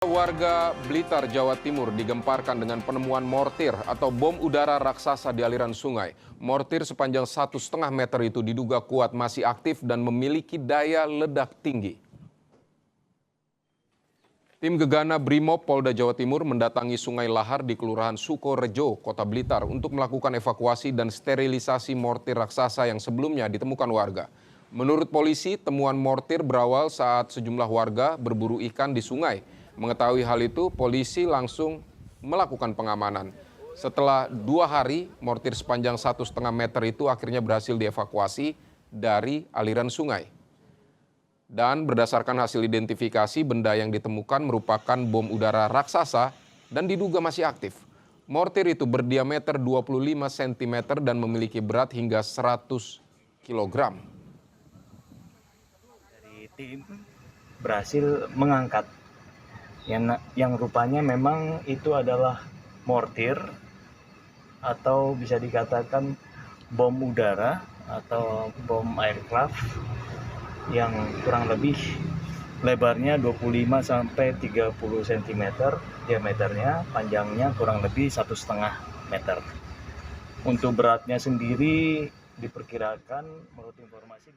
Warga Blitar, Jawa Timur digemparkan dengan penemuan mortir atau bom udara raksasa di aliran sungai. Mortir sepanjang 1,5 meter itu diduga kuat masih aktif dan memiliki daya ledak tinggi. Tim Gegana Brimob Polda Jawa Timur mendatangi Sungai Lahar di Kelurahan Sukorejo, Kota Blitar untuk melakukan evakuasi dan sterilisasi mortir raksasa yang sebelumnya ditemukan warga. Menurut polisi, temuan mortir berawal saat sejumlah warga berburu ikan di sungai. Mengetahui hal itu, polisi langsung melakukan pengamanan. Setelah 2 hari, mortir sepanjang 1,5 meter itu akhirnya berhasil dievakuasi dari aliran sungai. Dan berdasarkan hasil identifikasi, benda yang ditemukan merupakan bom udara raksasa dan diduga masih aktif. Mortir itu berdiameter 25 cm dan memiliki berat hingga 100 kg. Dari tim berhasil mengangkat yang rupanya memang itu adalah mortir atau bisa dikatakan bom udara atau bom aircraft yang kurang lebih lebarnya 25 sampai 30 cm diameternya, panjangnya kurang lebih 1,5 meter. Untuk beratnya sendiri diperkirakan menurut informasi